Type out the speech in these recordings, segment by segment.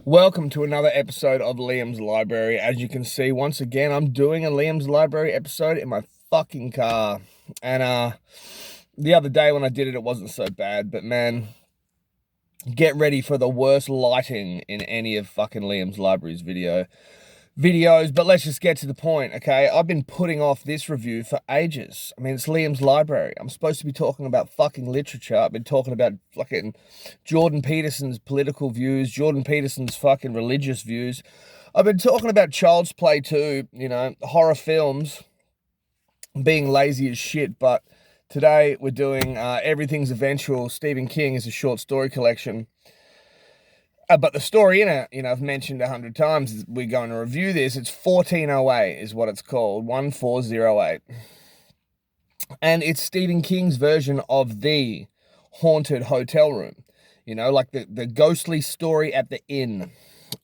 Welcome to another episode of Liam's Library. As you can see, once again, I'm doing a Liam's Library episode in my fucking car. And the other day when I did it, it wasn't so bad. But man, get ready for the worst lighting in any of fucking Liam's Library's videos. But let's just get to the point, okay? I've been putting off this review for ages. I mean, it's Liam's Library. I'm supposed to be talking about fucking literature. I've been talking about fucking Jordan Peterson's political views, Jordan Peterson's fucking religious views. I've been talking about Child's Play too, horror films, being lazy as shit. But today we're doing Everything's Eventual. Stephen King is a short story collection. But the story in it, I've mentioned 100 times, we're going to review this. It's 1408 is what it's called, 1408. And it's Stephen King's version of the haunted hotel room, like the ghostly story at the inn.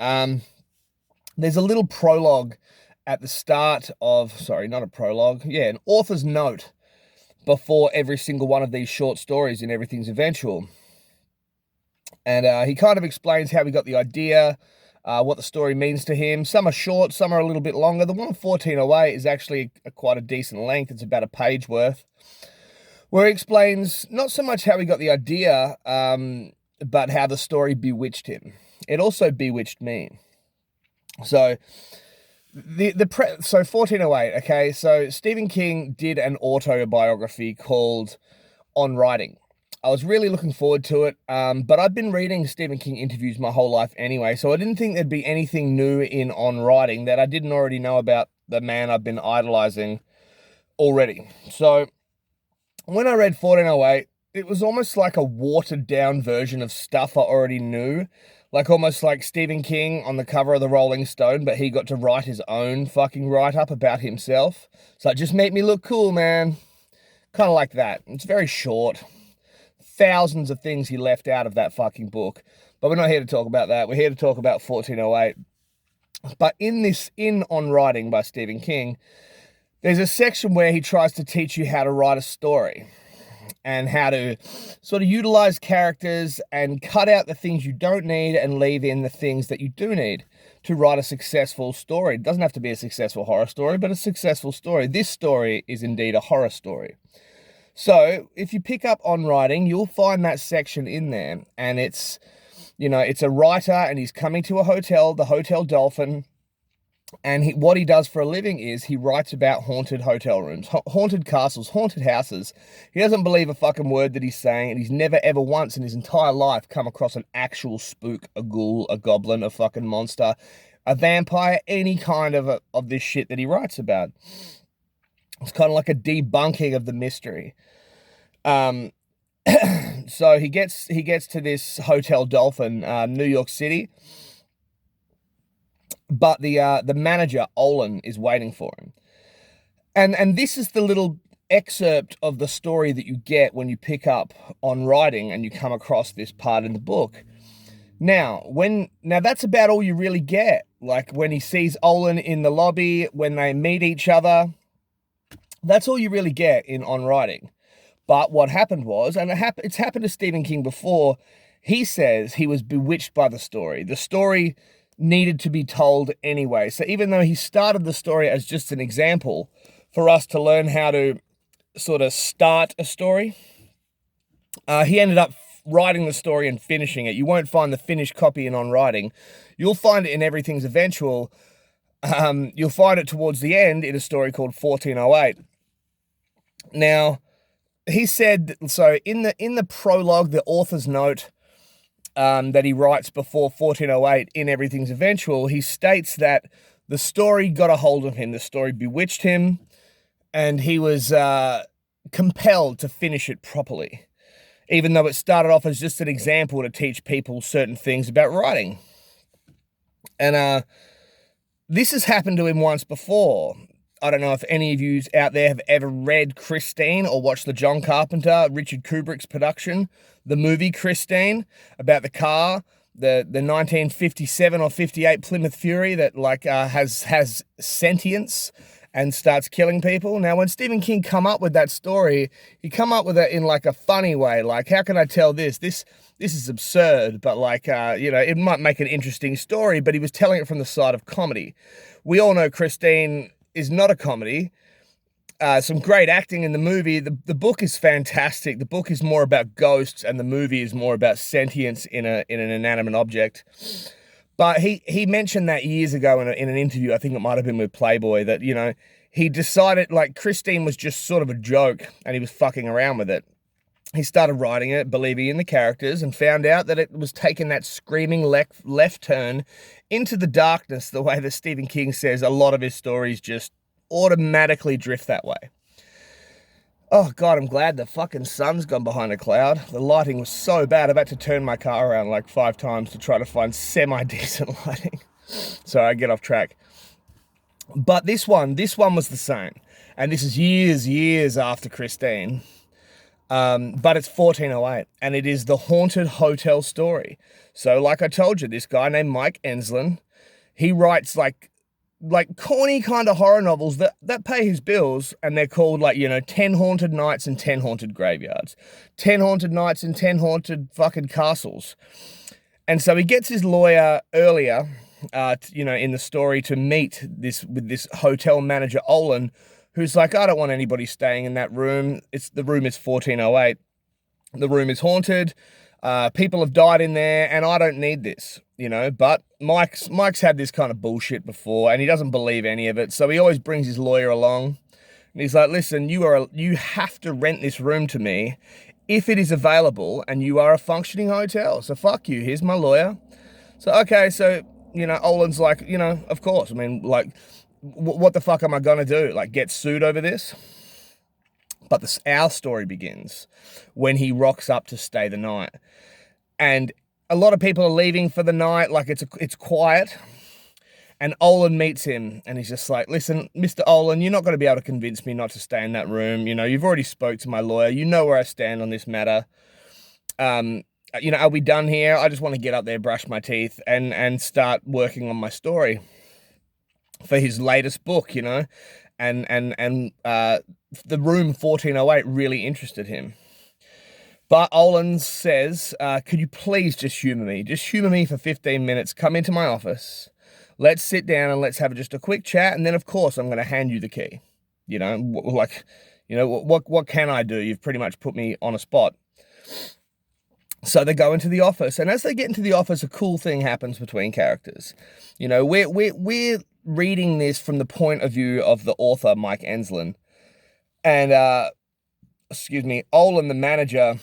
There's a little prologue at the start of, not a prologue, an author's note before every single one of these short stories in Everything's Eventual. And he kind of explains how he got the idea, what the story means to him. Some are short, some are a little bit longer. The one 1408 is actually quite a decent length. It's about a page worth, where he explains not so much how he got the idea, but how the story bewitched him. It also bewitched me. So 1408, okay, so Stephen King did an autobiography called On Writing. I was really looking forward to it, but I've been reading Stephen King interviews my whole life anyway, so I didn't think there'd be anything new in On Writing that I didn't already know about the man I've been idolizing already. So when I read 1408, it was almost like a watered-down version of stuff I already knew, almost like Stephen King on the cover of the Rolling Stone, but he got to write his own fucking write-up about himself. So it just made me look cool, man. Kind of like that. It's very short. Thousands of things he left out of that fucking book. But we're not here to talk about that. We're here to talk about 1408. But in On Writing by Stephen King, there's a section where he tries to teach you how to write a story and how to sort of utilize characters and cut out the things you don't need and leave in the things that you do need to write a successful story. It doesn't have to be a successful horror story, but a successful story. This story is indeed a horror story. So if you pick up On Writing, you'll find that section in there, and it's a writer, and he's coming to a hotel, the Hotel Dolphin, and what he does for a living is he writes about haunted hotel rooms, haunted castles, haunted houses. He doesn't believe a fucking word that he's saying, and he's never ever once in his entire life come across an actual spook, a ghoul, a goblin, a fucking monster, a vampire, any kind of this shit that he writes about. It's kind of like a debunking of the mystery. So he gets to this Hotel Dolphin, New York City, but the manager Olin is waiting for him, and this is the little excerpt of the story that you get when you pick up On Writing and you come across this part in the book. Now that's about all you really get. Like when he sees Olin in the lobby, when they meet each other. That's all you really get in On Writing. But what happened was, and it's happened to Stephen King before, he says he was bewitched by the story. The story needed to be told anyway. So even though he started the story as just an example for us to learn how to sort of start a story, he ended up writing the story and finishing it. You won't find the finished copy in On Writing. You'll find it in Everything's Eventual. You'll find it towards the end in a story called 1408. Now, he said, so in the prologue, the author's note that he writes before 1408 in Everything's Eventual, he states that the story got a hold of him, the story bewitched him, and he was compelled to finish it properly, even though it started off as just an example to teach people certain things about writing. And this has happened to him once before. I don't know if any of you out there have ever read Christine or watched the John Carpenter, Richard Kubrick's production, the movie Christine, about the car, the 1957 or 58 Plymouth Fury that has sentience and starts killing people. Now, when Stephen King come up with that story, he come up with it in like a funny way. Like, how can I tell this? This this is absurd, but like, it might make an interesting story, but he was telling it from the side of comedy. We all know Christine is not a comedy. Some great acting in the movie. The book is fantastic. The book is more about ghosts, and the movie is more about sentience in an inanimate object. But he mentioned that years ago in an interview. I think it might have been with Playboy, that he decided like Christine was just sort of a joke, and he was fucking around with it. He started writing it, believing in the characters, and found out that it was taking that screaming left turn into the darkness, the way that Stephen King says a lot of his stories just automatically drift that way. Oh God, I'm glad the fucking sun's gone behind a cloud. The lighting was so bad, I've had to turn my car around like 5 times to try to find semi-decent lighting. So I get off track. But this one was the same. And this is years after Christine. But it's 1408, and it is the haunted hotel story. So like I told you, this guy named Mike Enslin, he writes like corny kind of horror novels that pay his bills, and they're called 10 haunted nights and 10 haunted graveyards, 10 haunted nights and 10 haunted fucking castles. And so he gets his lawyer earlier, in the story, to meet with this hotel manager, Olin, who's like, I don't want anybody staying in that room. The room is 1408. The room is haunted. People have died in there, and I don't need this, But Mike's had this kind of bullshit before, and he doesn't believe any of it. So he always brings his lawyer along, and he's like, listen, you have to rent this room to me if it is available, and you are a functioning hotel. So fuck you. Here's my lawyer. So, okay. So, Olin's like, of course. I mean, like, what the fuck am I going to do? Like, get sued over this? But our story begins when he rocks up to stay the night. And a lot of people are leaving for the night. Like, it's quiet. And Olin meets him, and he's just like, listen, Mr. Olin, you're not going to be able to convince me not to stay in that room. You've already spoke to my lawyer. You know where I stand on this matter. Are we done here? I just want to get up there, brush my teeth, and start working on my story for his latest book, and the room 1408 really interested him. But Olin says, could you please just humor me? Just humor me for 15 minutes. Come into my office. Let's sit down and let's have just a quick chat. And then, of course, I'm going to hand you the key. What can I do? You've pretty much put me on a spot. So they go into the office. And as they get into the office, a cool thing happens between characters. We're reading this from the point of view of the author, Mike Enslin. And, Olin, the manager,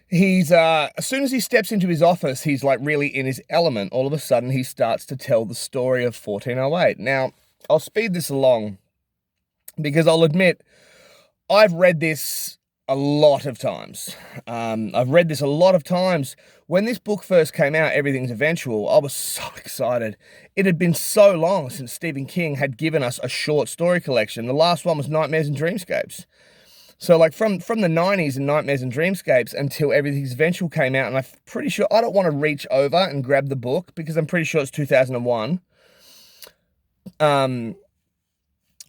he's, as soon as he steps into his office, he's like really in his element. All of a sudden, he starts to tell the story of 1408. Now, I'll speed this along because I'll admit, I've read this a lot of times. When this book first came out, Everything's Eventual, I was so excited. It had been so long since Stephen King had given us a short story collection. The last one was Nightmares and Dreamscapes. So like from the 90s and Nightmares and Dreamscapes until Everything's Eventual came out, and I'm pretty sure, I don't want to reach over and grab the book because I'm pretty sure it's 2001.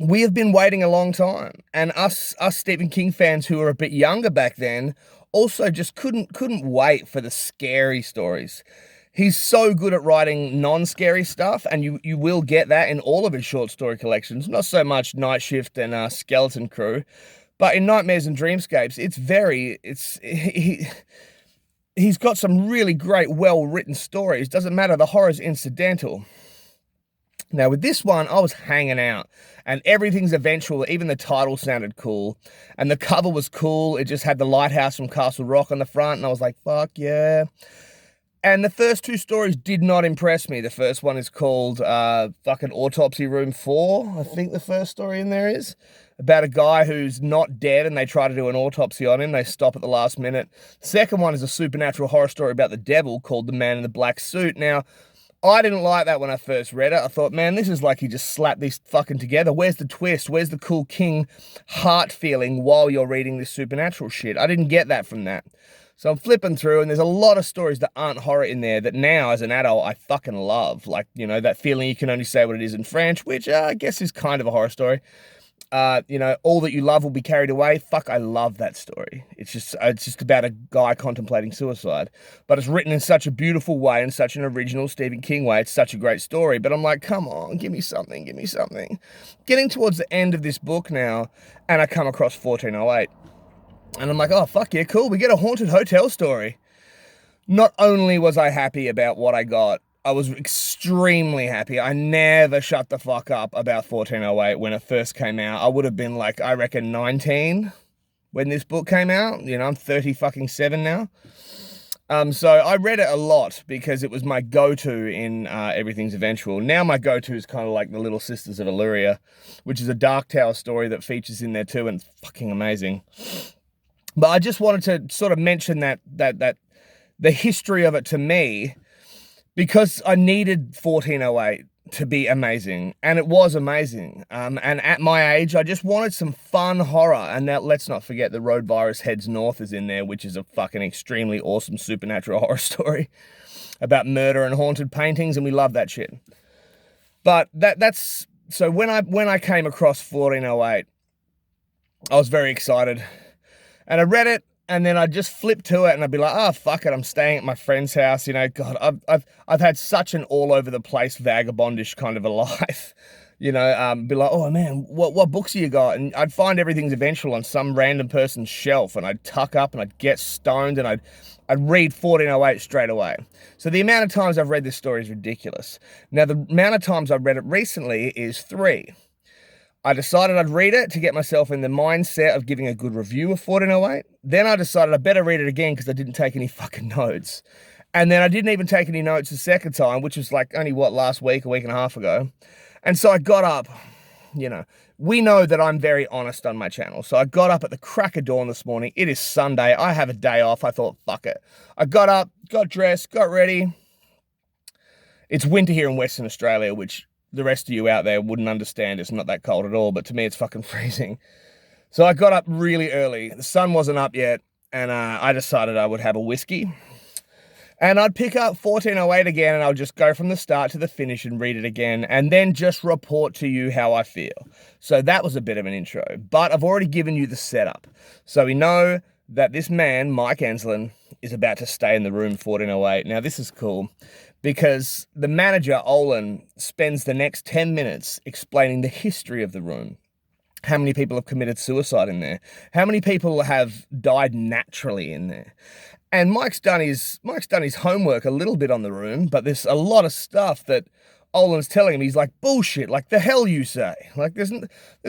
We have been waiting a long time, and us Stephen King fans who were a bit younger back then also just couldn't wait for the scary stories. He's so good at writing non-scary stuff, and you will get that in all of his short story collections. Not so much Night Shift and Skeleton Crew, but in Nightmares and Dreamscapes, he's got some really great, well-written stories. Doesn't matter, the horror's incidental. Now, with this one, I was hanging out, and Everything's Eventual. Even the title sounded cool, and the cover was cool. It just had the lighthouse from Castle Rock on the front, and I was like, fuck yeah. And the first 2 stories did not impress me. The first one is called fucking Autopsy Room 4, I think the first story in there is, about a guy who's not dead, and they try to do an autopsy on him. They stop at the last minute. The second one is a supernatural horror story about the devil called The Man in the Black Suit. Now, I didn't like that when I first read it. I thought, man, this is like he just slapped these fucking together. Where's the twist? Where's the cool King heart feeling while you're reading this supernatural shit? I didn't get that from that. So I'm flipping through, and there's a lot of stories that aren't horror in there that now, as an adult, I fucking love. Like, that feeling you can only say what it is in French, which I guess is kind of a horror story. all that you love will be carried away. Fuck, I love that story. It's just about a guy contemplating suicide, but it's written in such a beautiful way, in such an original Stephen King way. It's such a great story, but I'm like, come on, give me something, give me something. Getting towards the end of this book now, and I come across 1408, and I'm like, oh, fuck yeah, cool, we get a haunted hotel story. Not only was I happy about what I got, I was extremely happy. I never shut the fuck up about 1408 when it first came out. I would have been like, I reckon 19 when this book came out. I'm 30 fucking 7 now. So I read it a lot because it was my go-to in Everything's Eventual. Now my go-to is kind of like The Little Sisters of Illyria, which is a Dark Tower story that features in there too, and it's fucking amazing. But I just wanted to sort of mention that the history of it to me, because I needed 1408 to be amazing, and it was amazing. And at my age, I just wanted some fun horror. And now let's not forget The Road Virus Heads North is in there, which is a fucking extremely awesome supernatural horror story about murder and haunted paintings, and we love that shit. But that's so when I came across 1408, I was very excited, and I read it. And then I'd just flip to it and I'd be like, oh, fuck it, I'm staying at my friend's house. God, I've had such an all over the place vagabondish kind of a life. Be like, oh man, what books have you got? And I'd find Everything's Eventual on some random person's shelf, and I'd tuck up and I'd get stoned, and I'd read 1408 straight away. So the amount of times I've read this story is ridiculous. Now, the amount of times I've read it recently is 3. I decided I'd read it to get myself in the mindset of giving a good review of 1408. Then I decided I better read it again because I didn't take any fucking notes. And then I didn't even take any notes the second time, which was like only last week, a week and a half ago. And so I got up, we know that I'm very honest on my channel. So I got up at the crack of dawn this morning. It is Sunday. I have a day off. I thought, fuck it. I got up, got dressed, got ready. It's winter here in Western Australia, which the rest of you out there wouldn't understand. It's not that cold at all, but to me it's fucking freezing. So I got up really early. The sun wasn't up yet, and I decided I would have a whiskey. And I'd pick up 1408 again, and I'll just go from the start to the finish and read it again, and then just report to you how I feel. So that was a bit of an intro, but I've already given you the setup. So we know that this man, Mike Enslin, is about to stay in the room 1408. Now this is cool, because the manager, Olin, spends the next 10 minutes explaining the history of the room. How many people have committed suicide in there? How many people have died naturally in there? And Mike's done his homework a little bit on the room, but there's a lot of stuff that Olin's telling him. He's like, bullshit, like the hell you say. Like there's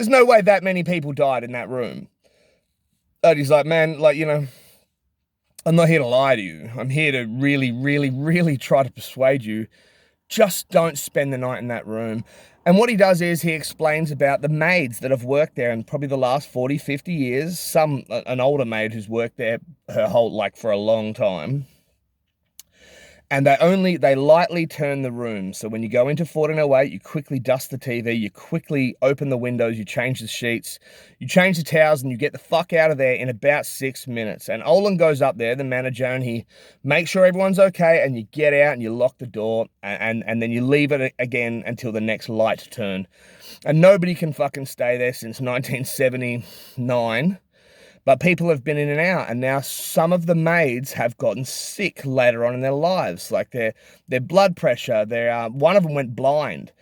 no way that many people died in that room. And he's like, man, I'm not here to lie to you. I'm here to really, really, really try to persuade you. Just don't spend the night in that room. And what he does is he explains about the maids that have worked there in probably the last 40, 50 years. An older maid who's worked there her whole, for a long time. And they lightly turn the room. So when you go into 1408, you quickly dust the TV, you quickly open the windows, you change the sheets, you change the towels, and you get the fuck out of there in about 6 minutes. And Olin goes up there, the manager, and he makes sure everyone's okay, and you get out and you lock the door, and then you leave it again until the next light turn. And nobody can fucking stay there since 1979. But people have been in and out, and now some of the maids have gotten sick later on in their lives, like their blood pressure. One of them went blind,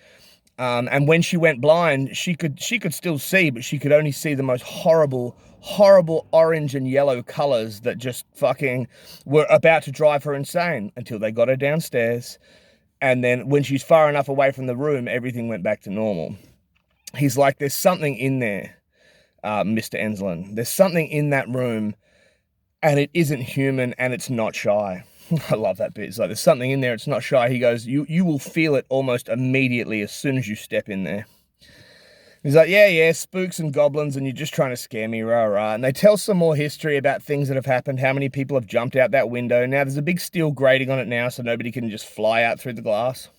and when she went blind, she could still see, but she could only see the most horrible orange and yellow colors that just fucking were about to drive her insane until they got her downstairs, and then when she's far enough away from the room, everything went back to normal. He's like, there's something in there. Mr. Enslin. There's something in that room, and it isn't human, and it's not shy. I love that bit. It's like, there's something in there, it's not shy. He goes, you will feel it almost immediately as soon as you step in there. He's like, yeah, spooks and goblins, and you're just trying to scare me, rah. And they tell some more history about things that have happened, how many people have jumped out that window. Now, there's a big steel grating on it now, so nobody can just fly out through the glass.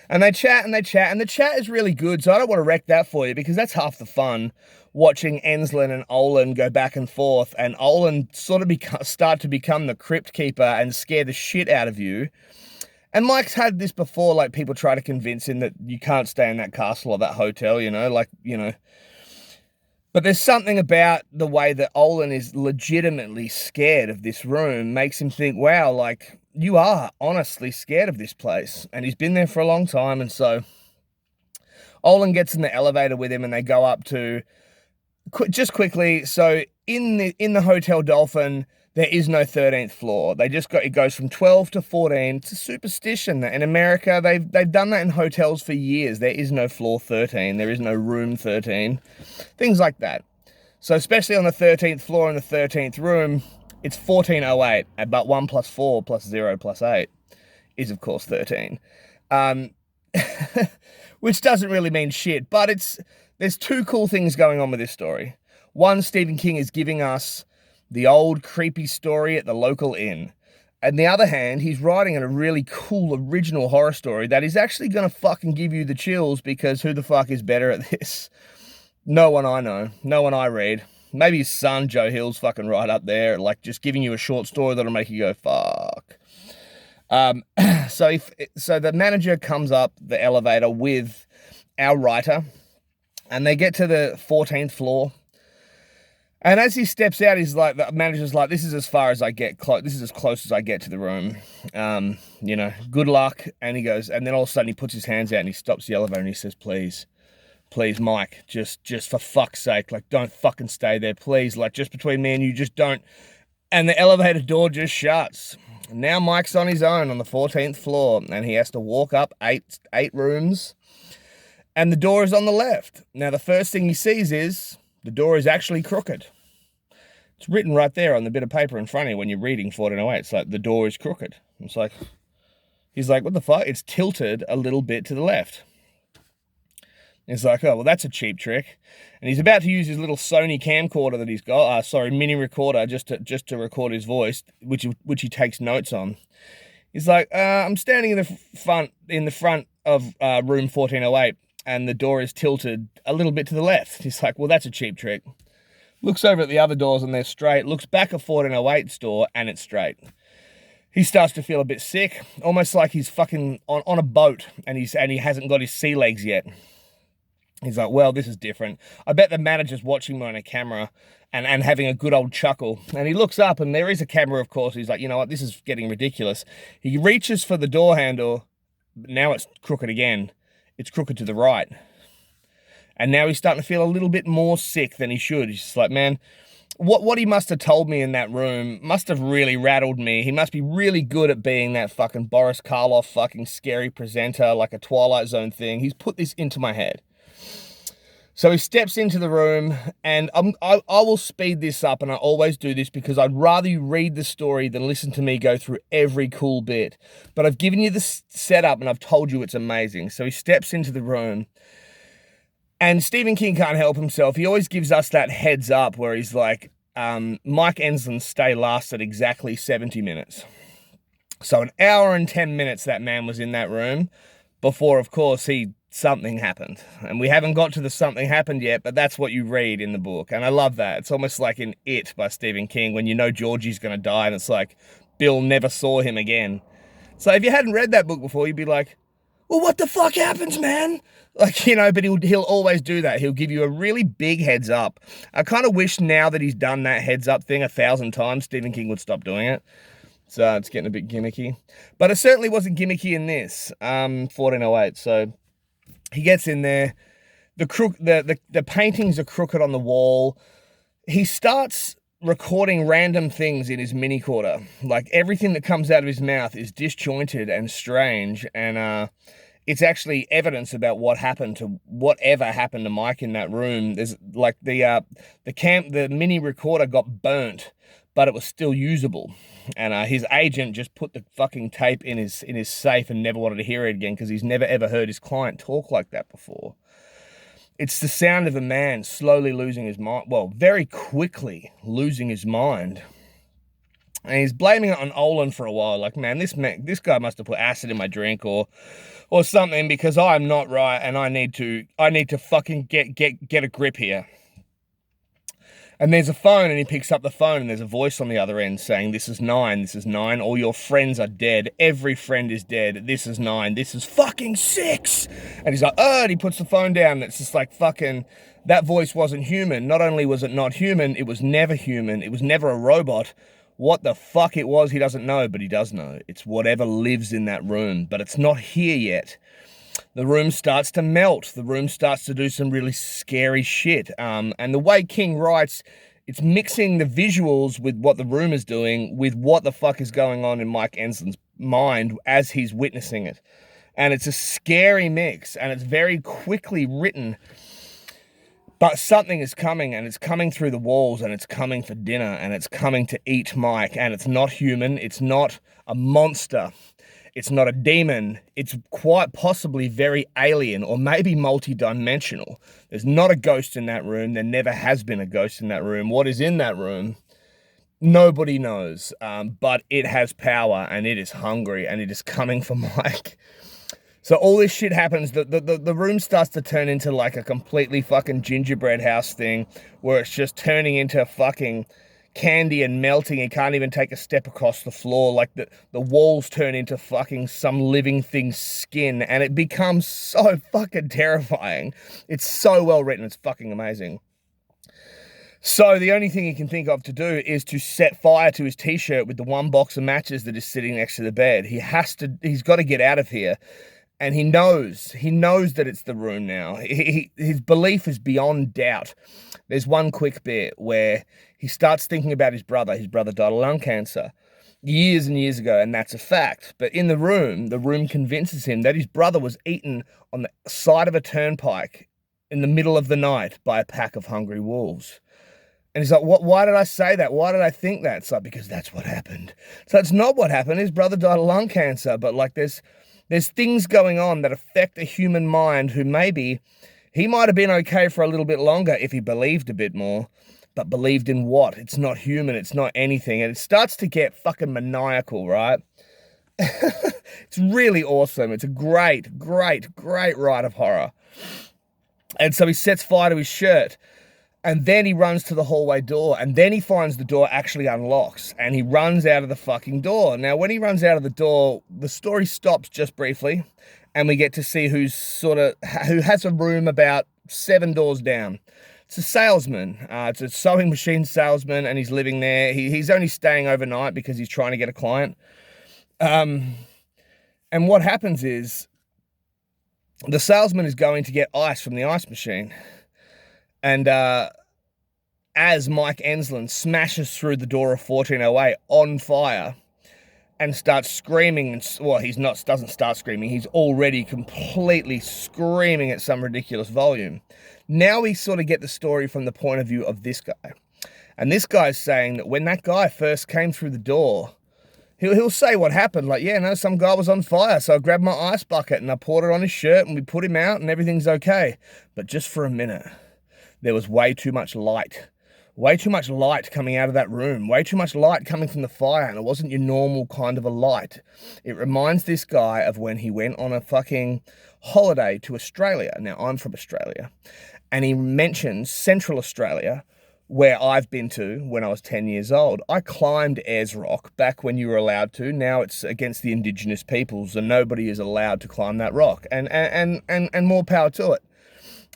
And they chat, and the chat is really good, so I don't want to wreck that for you, because that's half the fun, watching Enslin and Olin go back and forth, and Olin sort of start to become the crypt keeper and scare the shit out of you. And Mike's had this before, like people try to convince him that you can't stay in that castle or that hotel, But there's something about the way that Olin is legitimately scared of this room makes him think, wow, like you are honestly scared of this place. And he's been there for a long time. And so Olin gets in the elevator with him and they go up to just quickly. So in the Hotel Dolphin, there is no 13th floor. It goes from 12 to 14. It's a superstition. In America, they've done that in hotels for years. There is no floor 13. There is no room 13. Things like that. So especially on the 13th floor in the 13th room, it's 1408, but 1 plus 4 plus 0 plus 8 is of course 13. Which doesn't really mean shit, but there's two cool things going on with this story. One, Stephen King is giving us the old creepy story at the local inn. And the other hand, he's writing a really cool original horror story that is actually going to fucking give you the chills, because who the fuck is better at this? No one I know. No one I read. Maybe his son, Joe Hill's fucking right up there, like just giving you a short story that'll make you go, fuck. So the manager comes up the elevator with our writer, and they get to the 14th floor. And as he steps out, the manager's like, this is as far as I get this is as close as I get to the room. Good luck. And he goes, and then all of a sudden he puts his hands out and he stops the elevator and he says, please, Mike, just for fuck's sake, like, don't fucking stay there, please. Like, just between me and you, just don't. And the elevator door just shuts. Now Mike's on his own on the 14th floor, and he has to walk up eight rooms, and the door is on the left. Now, the first thing he sees is the door is actually crooked. It's written right there on the bit of paper in front of you when you're reading 1408. It's like, the door is crooked. It's like, he's like, what the fuck? It's tilted a little bit to the left. It's like, oh, well, that's a cheap trick. And he's about to use his little Sony camcorder that he's got, mini recorder, just to record his voice, which he takes notes on. He's like, I'm standing in the front of room 1408, and the door is tilted a little bit to the left. He's like, well, that's a cheap trick. Looks over at the other doors and they're straight. Looks back at 1408's door and it's straight. He starts to feel a bit sick, almost like he's fucking on a boat and he hasn't got his sea legs yet. He's like, well, this is different. I bet the manager's watching me on a camera and having a good old chuckle. And he looks up and there is a camera, of course. He's like, you know what? This is getting ridiculous. He reaches for the door handle. Now it's crooked again. It's crooked to the right. And now he's starting to feel a little bit more sick than he should. He's just like, man, what he must have told me in that room must have really rattled me. He must be really good at being that fucking Boris Karloff fucking scary presenter, like a Twilight Zone thing. He's put this into my head. So he steps into the room, and I will speed this up, and I always do this because I'd rather you read the story than listen to me go through every cool bit. But I've given you the setup, and I've told you it's amazing. So he steps into the room, and Stephen King can't help himself. He always gives us that heads up where he's like, Mike Enslin's stay lasted exactly 70 minutes. So an hour and 10 minutes that man was in that room before, of course, something happened. And we haven't got to the something happened yet, but that's what you read in the book. And I love that. It's almost like in It by Stephen King, when you know Georgie's going to die and it's like, Bill never saw him again. So if you hadn't read that book before, you'd be like, well, what the fuck happens, man? Like, but he'll always do that. He'll give you a really big heads up. I kind of wish now that he's done that heads up thing 1,000 times, Stephen King would stop doing it. So it's getting a bit gimmicky. But it certainly wasn't gimmicky in this, 1408. So he gets in there. The paintings are crooked on the wall. He starts recording random things in his mini recorder. Like, everything that comes out of his mouth is disjointed and strange, and it's actually evidence about whatever happened to Mike in that room. There's like the mini recorder got burnt, but it was still usable. And his agent just put the fucking tape in his safe and never wanted to hear it again because he's never ever heard his client talk like that before. It's the sound of a man slowly losing his mind. Well, very quickly losing his mind. And he's blaming it on Olin for a while. Like, man, this guy must have put acid in my drink or something, because I'm not right and I need to fucking get a grip here. And there's a phone, and he picks up the phone, and there's a voice on the other end saying, "This is 9, this is 9, all your friends are dead, every friend is dead, this is 9, this is fucking 6. And he's like, oh, and he puts the phone down, and it's just like fucking, that voice wasn't human. Not only was it not human, it was never human, it was never a robot. What the fuck it was, he doesn't know, but he does know. It's whatever lives in that room, but it's not here yet. The room starts to melt. The room starts to do some really scary shit. And the way King writes, it's mixing the visuals with what the room is doing with what the fuck is going on in Mike Enslin's mind as he's witnessing it. And it's a scary mix, and it's very quickly written. But something is coming, and it's coming through the walls, and it's coming for dinner, and it's coming to eat Mike, and it's not human. It's not a monster. It's not a demon. It's quite possibly very alien or maybe multi-dimensional. There's not a ghost in that room. There never has been a ghost in that room. What is in that room? Nobody knows. But it has power, and it is hungry, and it is coming for Mike. So all this shit happens. The room starts to turn into like a completely fucking gingerbread house thing where it's just turning into fucking candy and melting. He can't even take a step across the floor. Like the walls turn into fucking some living thing's skin, and it becomes so fucking terrifying. It's so well written. It's fucking amazing. So the only thing he can think of to do is to set fire to his t-shirt with the one box of matches that is sitting next to the bed. He's got to get out of here. And he knows that it's the room now. His belief is beyond doubt. There's one quick bit where he starts thinking about his brother. His brother died of lung cancer years and years ago, and that's a fact. But in the room convinces him that his brother was eaten on the side of a turnpike in the middle of the night by a pack of hungry wolves. And he's like, what? Why did I say that? Why did I think that? It's like, because that's what happened. So it's not what happened. His brother died of lung cancer, but like there's things going on that affect a human mind who maybe he might have been okay for a little bit longer if he believed a bit more, but believed in what? It's not human. It's not anything. And it starts to get fucking maniacal, right? It's really awesome. It's a great ride of horror. And so he sets fire to his shirt. And then he runs to the hallway door, and then he finds the door actually unlocks, and he runs out of the fucking door. Now, when he runs out of the door, the story stops just briefly, and we get to see who has a room about 7 doors down. It's a salesman. It's a sewing machine salesman, and he's living there. He's only staying overnight because he's trying to get a client. And what happens is the salesman is going to get ice from the ice machine. And as Mike Enslin smashes through the door of 1408 on fire and starts screaming, well, doesn't start screaming, he's already completely screaming at some ridiculous volume. Now we sort of get the story from the point of view of this guy. And this guy's saying that when that guy first came through the door, he'll say what happened. Like, yeah, no, some guy was on fire, so I grabbed my ice bucket and I poured it on his shirt and we put him out and everything's okay. But just for a minute, there was way too much light coming out of that room, way too much light coming from the fire, and it wasn't your normal kind of a light. It reminds this guy of when he went on a fucking holiday to Australia. Now, I'm from Australia, and he mentions Central Australia, where I've been to when I was 10 years old. I climbed Ayers Rock back when you were allowed to. Now it's against the indigenous peoples, and nobody is allowed to climb that rock, and more power to it.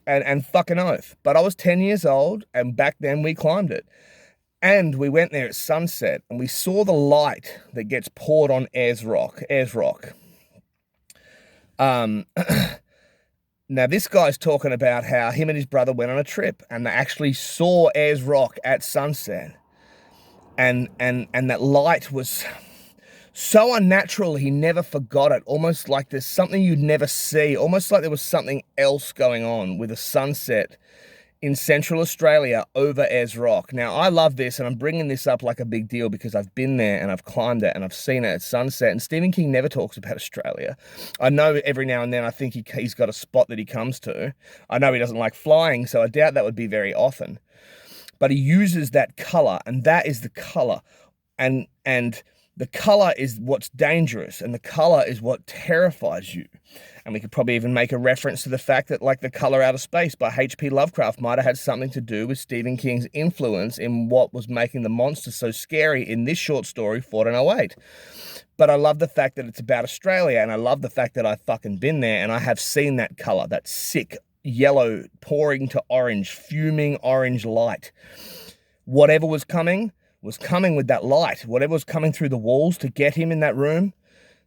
And fucking oath. But I was 10 years old, and back then we climbed it. And we went there at sunset, and we saw the light that gets poured on Ayers Rock. Now, this guy's talking about how him and his brother went on a trip, and they actually saw Ayers Rock at sunset. And that light was so unnatural, he never forgot it. Almost like there's something you'd never see. Almost like there was something else going on with a sunset in Central Australia over Ayers Rock. Now, I love this, and I'm bringing this up like a big deal because I've been there and I've climbed it and I've seen it at sunset. And Stephen King never talks about Australia. I know every now and then I think he's got a spot that he comes to. I know he doesn't like flying, so I doubt that would be very often. But he uses that color, and that is the color. And The color is what's dangerous, and the color is what terrifies you. And we could probably even make a reference to the fact that, like, The Color Out of Space by H.P. Lovecraft might have had something to do with Stephen King's influence in what was making the monster so scary in this short story, 1408. But I love the fact that it's about Australia, and I love the fact that I've fucking been there and I have seen that color, that sick yellow pouring to orange, fuming orange light. Whatever was coming with that light. Whatever was coming through the walls to get him in that room,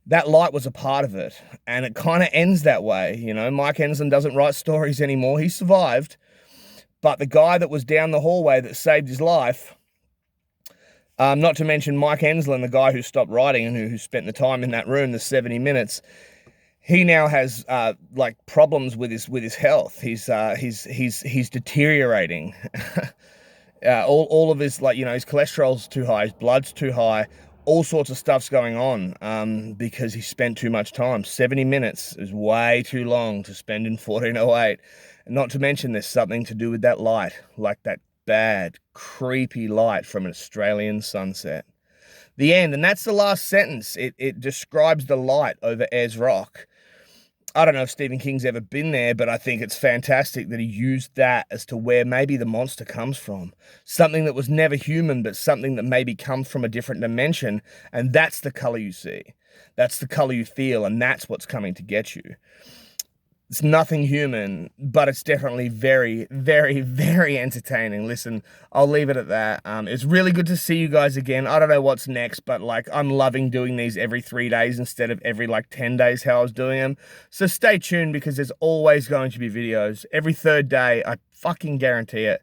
that light was a part of it. And it kind of ends that way. You know, Mike Enslin doesn't write stories anymore. He survived. But the guy that was down the hallway that saved his life, not to mention Mike Enslin, the guy who stopped writing and who spent the time in that room, the 70 minutes, he now has like problems with his health. He's deteriorating. All of his, like, you know, his cholesterol's too high, his blood's too high, all sorts of stuff's going on because he spent too much time. 70 minutes is way too long to spend in 1408. And not to mention there's something to do with that light, like that bad, creepy light from an Australian sunset. The end, and that's the last sentence. It describes the light over Ayers Rock. I don't know if Stephen King's ever been there, but I think it's fantastic that he used that as to where maybe the monster comes from. Something that was never human, but something that maybe comes from a different dimension. And that's the color you see. That's the color you feel, and that's what's coming to get you. It's nothing human, but it's definitely very, very, very entertaining. Listen, I'll leave it at that. It's really good to see you guys again. I don't know what's next, but like, I'm loving doing these every 3 days instead of every like 10 days how I was doing them. So stay tuned because there's always going to be videos every 3rd day. I fucking guarantee it.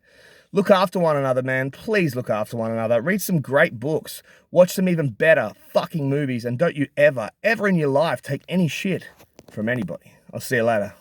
Look after one another, man. Please look after one another. Read some great books. Watch some even better fucking movies. And don't you ever, ever in your life take any shit from anybody. I'll see you later.